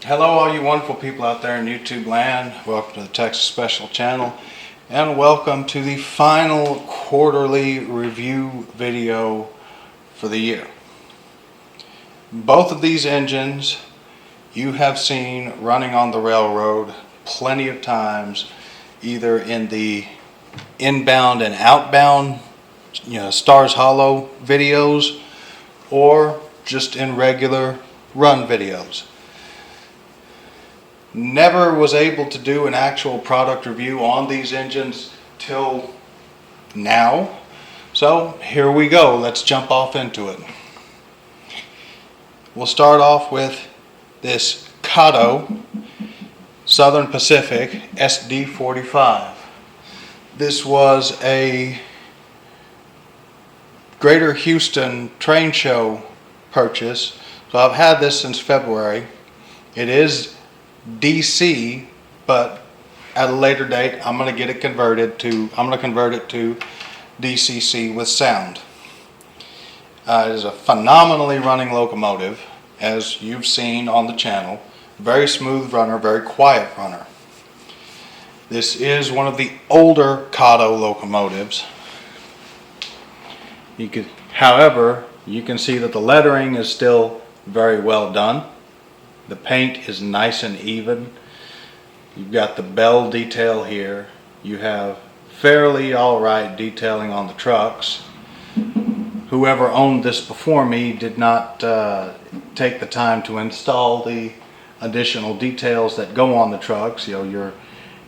Hello all you wonderful people out there in YouTube land. Welcome to the Texas Special channel and welcome to the final quarterly review video for the year. Both of these engines you have seen running on the railroad plenty of times, either in the inbound and outbound Stars Hollow videos or just in regular run videos. Never was able to do an actual product review on these engines till now, so here we go. Let's jump off into it. We'll start off with this Kato Southern Pacific SD45. This was a Greater Houston train show purchase, so I've had this since February. It is DC, but at a later date I'm going to get it converted to DCC with sound. It is a phenomenally running locomotive, as you've seen on the channel. Very smooth runner, very quiet runner. This is one of the older Kato locomotives. However, you can see that the lettering is still very well done. The paint is nice and even. You've got the bell detail here. You have fairly alright detailing on the trucks. Whoever owned this before me did not take the time to install the additional details that go on the trucks, your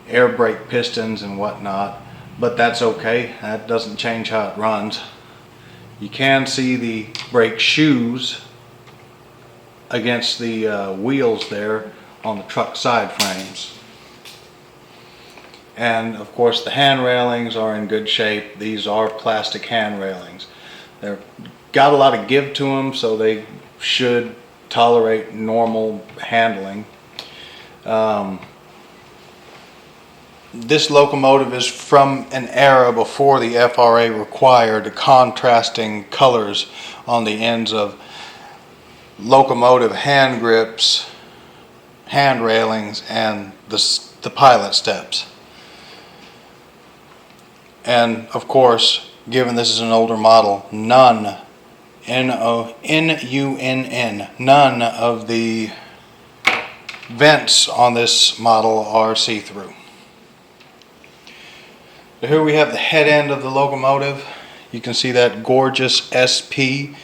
air brake pistons and whatnot, but that's okay. That doesn't change how it runs. You can see the brake shoes against the wheels there on the truck side frames. And of course the hand railings are in good shape. These are plastic hand railings. They've got a lot of give to them, so they should tolerate normal handling. This locomotive is from an era before the FRA required contrasting colors on the ends of locomotive hand grips, hand railings, and the pilot steps. And of course, given this is an older model, none of the vents on this model are see-through. So here we have the head end of the locomotive. You can see that gorgeous SP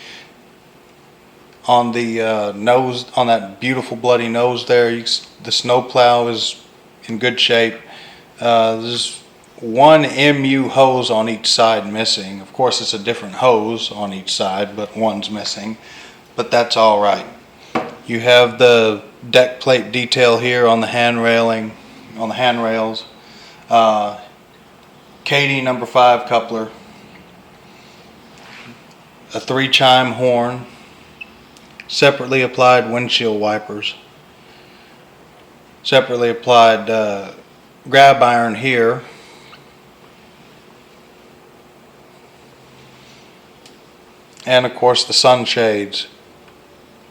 on the nose, on that beautiful bloody nose there. The snowplow is in good shape. There's one MU hose on each side missing. Of course it's a different hose on each side, but one's missing, but that's all right. You have the deck plate detail here on the hand railing, on the handrails. Kato number 5 coupler, a 3-chime horn, separately applied windshield wipers, separately applied grab iron here, and of course the sunshades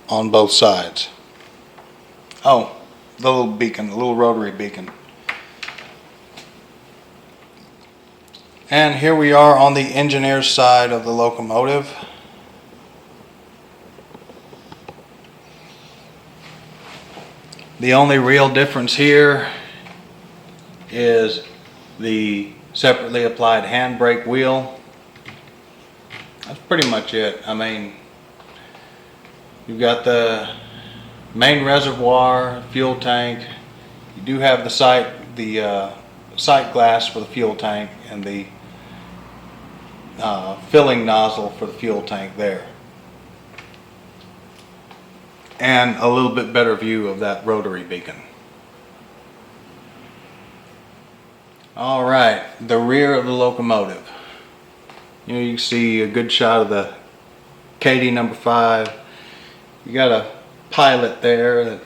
on both sides. Oh, the little beacon, the little rotary beacon. And here we are on the engineer's side of the locomotive. The only real difference here is the separately applied handbrake wheel. That's pretty much it. I mean, you've got the main reservoir, fuel tank. You do have the sight glass for the fuel tank and the filling nozzle for the fuel tank there. And a little bit better view of that rotary beacon. Alright, the rear of the locomotive. You can see a good shot of the Kato number 5. You got a pilot there that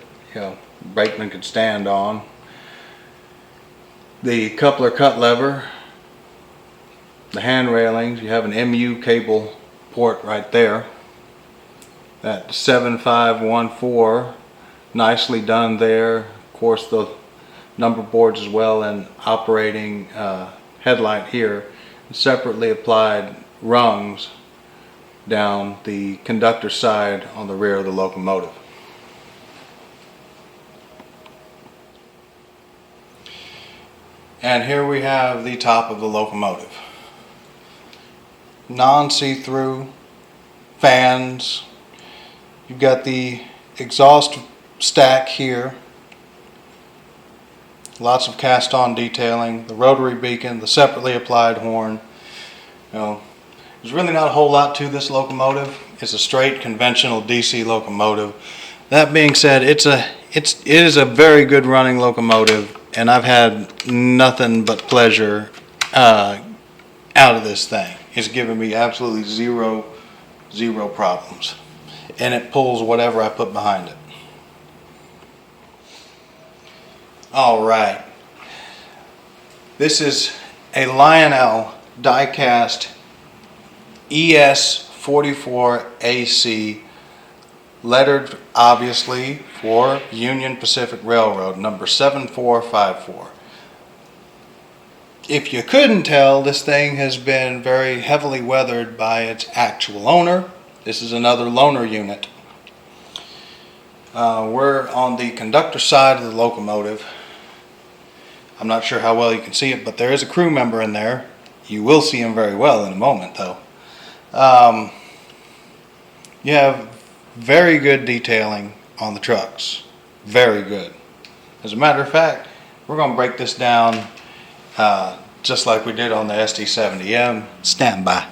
brakeman could stand on. The coupler cut lever, the hand railings. You have an MU cable port right there. That 7514 nicely done there. Of course, the number boards as well, and operating headlight here. Separately applied rungs down the conductor side on the rear of the locomotive. And here we have the top of the locomotive. Non-see-through fans. You've got the exhaust stack here. Lots of cast-on detailing, the rotary beacon, the separately applied horn. There's really not a whole lot to this locomotive. It's a straight conventional DC locomotive. That being said, it is a very good running locomotive, and I've had nothing but pleasure out of this thing. It's given me absolutely zero problems, and it pulls whatever I put behind it. All right, this is a Lionel die-cast ES44AC, lettered obviously for Union Pacific Railroad, number 7454. If you couldn't tell, this thing has been very heavily weathered by its actual owner. This is another loaner unit. We're on the conductor side of the locomotive. I'm not sure how well you can see it, but there is a crew member in there. You will see him very well in a moment, though. You have very good detailing on the trucks. Very good. As a matter of fact, we're going to break this down just like we did on the SD70M. Stand by.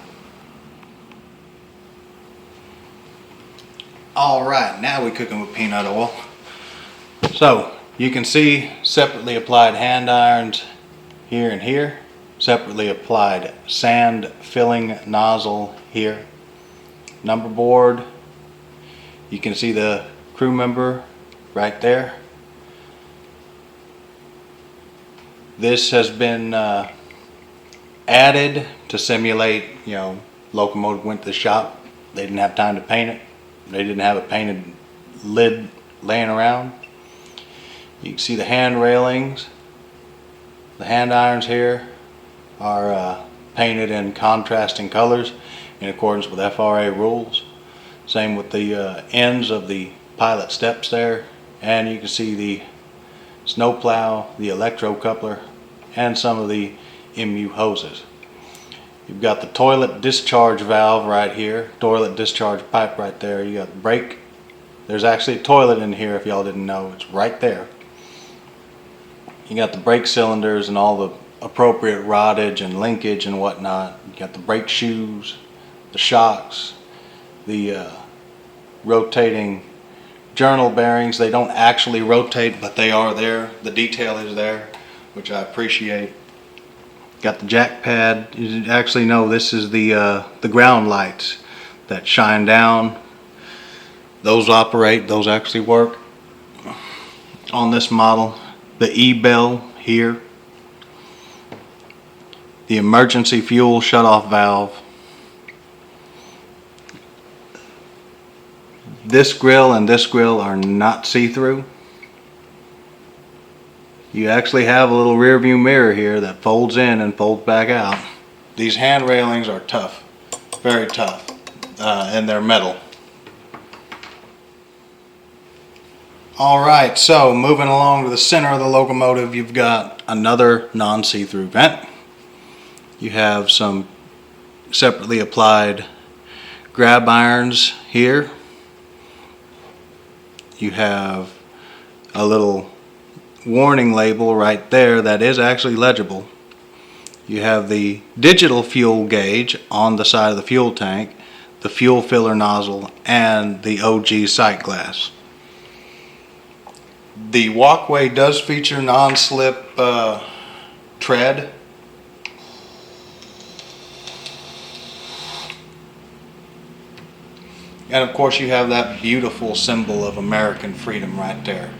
Alright, now we're cooking with peanut oil. So, you can see separately applied hand irons here and here. Separately applied sand filling nozzle here. Number board. You can see the crew member right there. This has been added to simulate, locomotive went to the shop. They didn't have time to paint it. They didn't have a painted lid laying around. You can see the hand railings. The hand irons here are painted in contrasting colors in accordance with FRA rules. Same with the ends of the pilot steps there, and you can see the snowplow, the electro coupler, and some of the MU hoses. You've got the toilet discharge valve right here, toilet discharge pipe right there. You got the brake. There's actually a toilet in here if y'all didn't know. It's right there. You got the brake cylinders and all the appropriate roddage and linkage and whatnot. You got the brake shoes, the shocks, the rotating journal bearings. They don't actually rotate, but they are there. The detail is there, which I appreciate. Got the jack pad. You actually know this is the ground lights that shine down. Those operate. Those actually work on this model. The E-bell here. The emergency fuel shutoff valve. This grill and this grill are not see-through. You actually have a little rear view mirror here that folds in and folds back out. These hand railings are tough, very tough, and they're metal. Alright, so moving along to the center of the locomotive, you've got another non-see-through vent. You have some separately applied grab irons here. You have a little warning label right there that is actually legible. You have the digital fuel gauge on the side of the fuel tank, the fuel filler nozzle, and the OG sight glass. The walkway does feature non-slip tread. And of course you have that beautiful symbol of American freedom right there.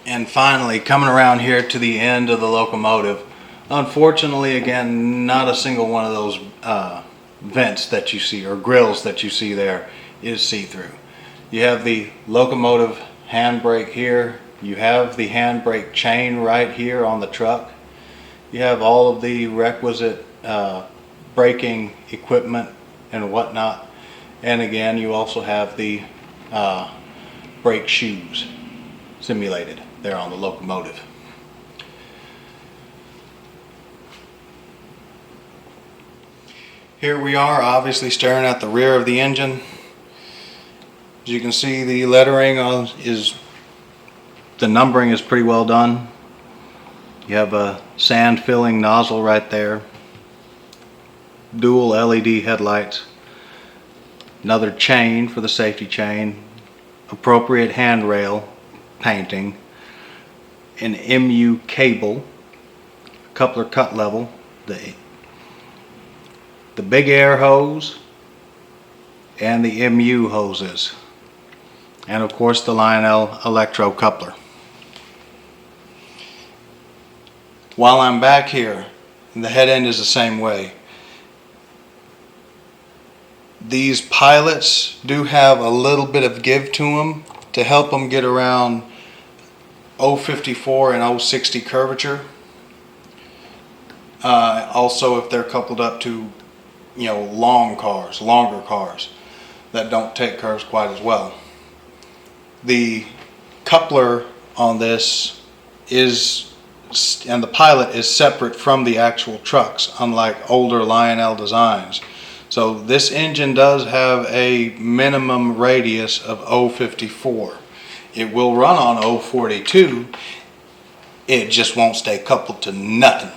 And finally, coming around here to the end of the locomotive, unfortunately, again, not a single one of those vents that you see, or grills that you see there, is see-through. You have the Locomotive handbrake here. You have the handbrake chain right here on the truck. You have all of the requisite braking equipment and whatnot. And again, you also have the brake shoes simulated there on the Locomotive. Here we are, obviously staring at the rear of the engine. As you can see, the lettering the numbering is pretty well done. You have a sand filling nozzle right there. Dual LED headlights. Another chain for the safety chain. Appropriate handrail painting. An MU cable. Coupler cut level. The big air hose. And the MU hoses. And of course the Lionel electro coupler. While I'm back here, the head end is the same way. These pilots do have a little bit of give to them to help them get around 054 and 060 curvature. Also, if they're coupled up to, longer cars that don't take curves quite as well. The coupler on this and the pilot is separate from the actual trucks, unlike older Lionel designs. So this engine does have a minimum radius of 054. It will run on 042. It just won't stay coupled to nothing.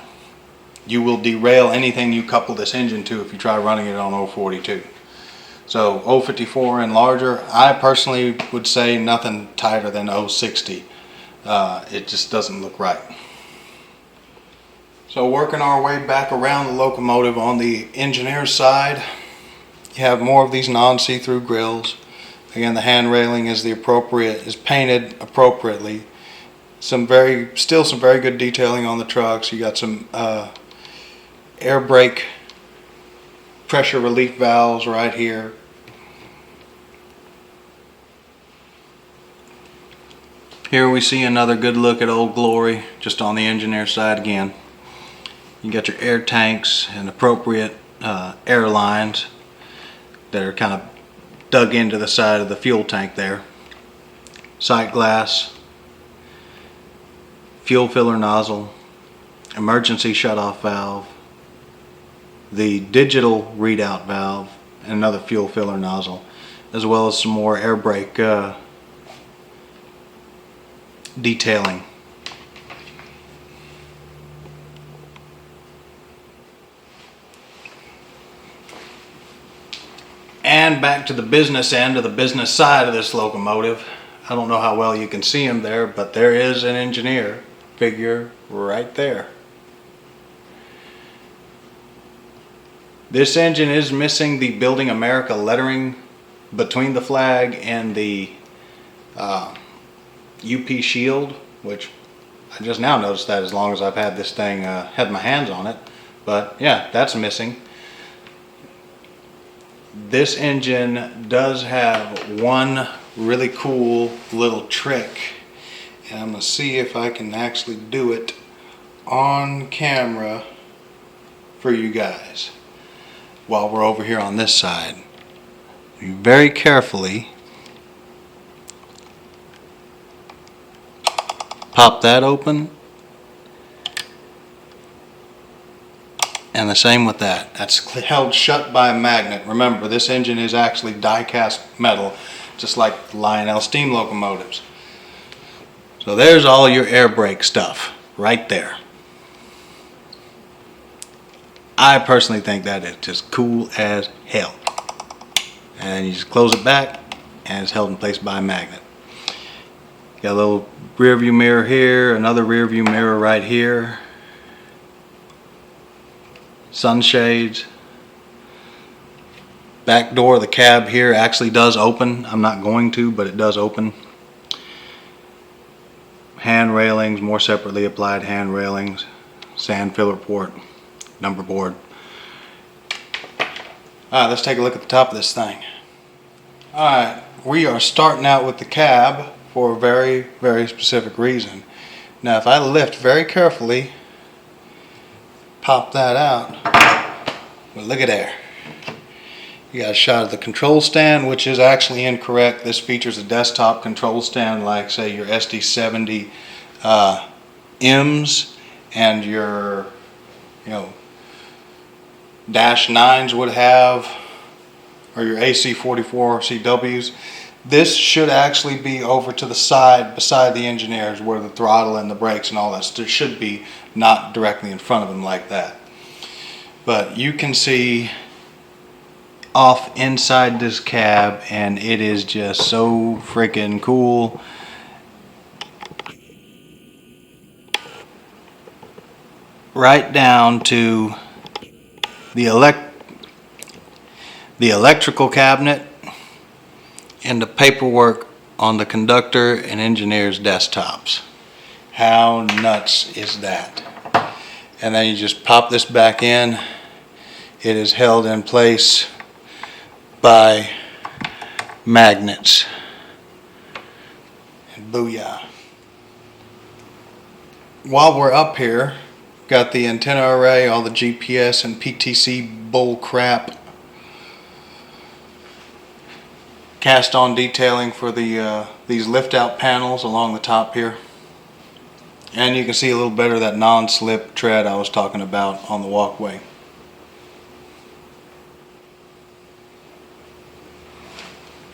You will derail anything you couple this engine to if you try running it on 042. So 054 and larger, I personally would say nothing tighter than 060. It just doesn't look right. So working our way back around the Locomotive on the engineer's side, you have more of these non-see-through grills. Again, the hand railing is painted appropriately. Still some very good detailing on the trucks. You got some air brake pressure relief valves right here. Here we see another good look at Old Glory, just on the engineer side again. You got your air tanks and appropriate air lines that are kind of dug into the side of the fuel tank there. Sight glass, fuel filler nozzle, emergency shutoff valve, the digital readout valve, and another fuel filler nozzle, as well as some more air brake detailing. And back to the business end, of the business side of this Locomotive. I don't know how well you can see him there, but there is an engineer figure right there. This engine is missing the Building America lettering between the flag and the UP shield, which I just now noticed that as long as I've had this thing, had my hands on it. But yeah, that's missing. This engine does have one really cool little trick, and I'm going to see if I can actually do it on camera for you guys while we're over here on this side. You very carefully pop that open, and the same with that. That's held shut by a magnet. Remember, this engine is actually die-cast metal, just like Lionel steam locomotives. So there's all your air brake stuff right there. I personally think that is just cool as hell. And you just close it back and it's held in place by a magnet. Got a little rear view mirror here, another rear view mirror right here. Sunshades. Back door of the cab here actually does open. I'm not going to, but it does open. Hand railings, more separately applied hand railings. Sand filler port, number board. Alright, let's take a look at the top of this thing. Alright, we are starting out with the cab for a very, very specific reason. Now if I lift very carefully, pop that out, well, look at there. You got a shot of the control stand, which is actually incorrect. This features a desktop control stand like, say, your SD70 M's and your, Dash 9s would have, or your AC44CWs. This should actually be over to the side beside the engineers where the throttle and the brakes and all that. So it should be not directly in front of them like that. But you can see off inside this cab, and it is just so freaking cool. Right down to the electrical cabinet and the paperwork on the conductor and engineer's desktops. How nuts is that? And then you just pop this back in. It is held in place by magnets. And booyah. While we're up here, got the antenna array, all the GPS and PTC bull crap. Cast on detailing for the these lift out panels along the top here. And you can see a little better that non-slip tread I was talking about on the walkway.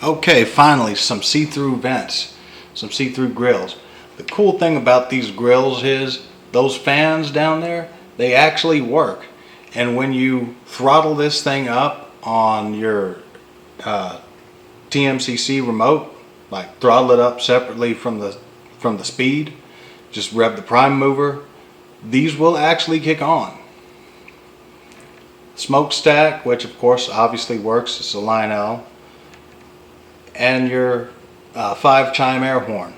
Okay, finally some see-through vents, some see-through grills. The cool thing about these grills is those fans down there, they actually work. And when you throttle this thing up on your TMCC remote, like throttle it up separately from the speed, just rev the prime mover, these will actually kick on. Smokestack, which of course obviously works, it's a Lionel, and your 5-chime air horn.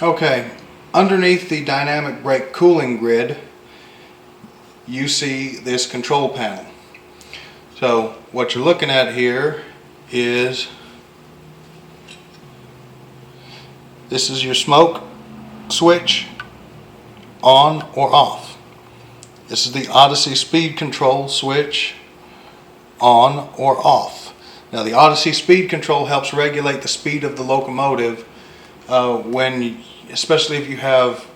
Okay, underneath the dynamic brake cooling grid, you see this control panel. So what you're looking at here is, this is your smoke switch, on or off. This is the Odyssey speed control switch, on or off. Now the Odyssey speed control helps regulate the speed of the locomotive especially if you have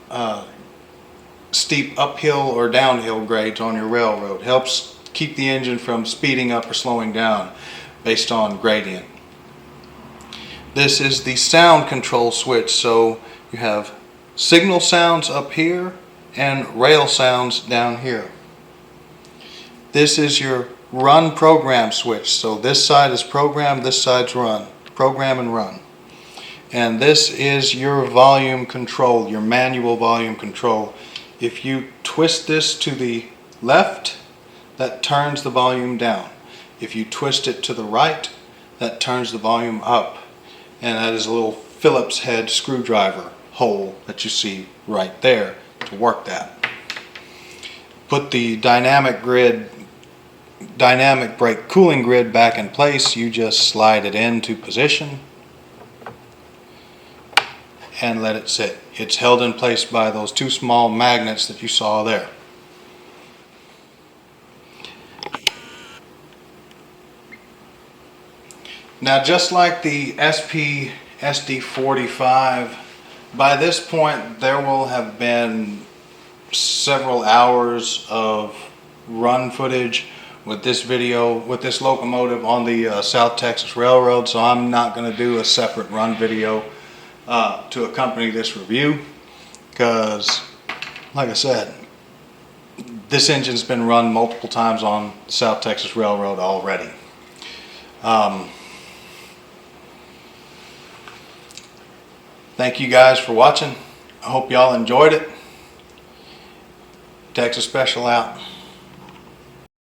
steep uphill or downhill grades on your railroad. Helps keep the engine from speeding up or slowing down based on gradient. This is the sound control switch, so you have signal sounds up here and rail sounds down here. This is your run program switch, so this side is program, this side's run. Program and run. And this is your volume control, your manual volume control. If you twist this to the left, that turns the volume down. If you twist it to the right, that turns the volume up. And that is a little Phillips head screwdriver hole that you see right there to work that. Put the dynamic brake cooling grid back in place. You just slide it into position and let it sit. It's held in place by those two small magnets that you saw there. Now, just like the SP SD45, by this point there will have been several hours of run footage with this locomotive on the South Texas Railroad, so I'm not going to do a separate run video to accompany this review, because like I said, this engine's been run multiple times on South Texas Railroad already. Thank you guys for watching. I hope y'all enjoyed it. Texas Special out.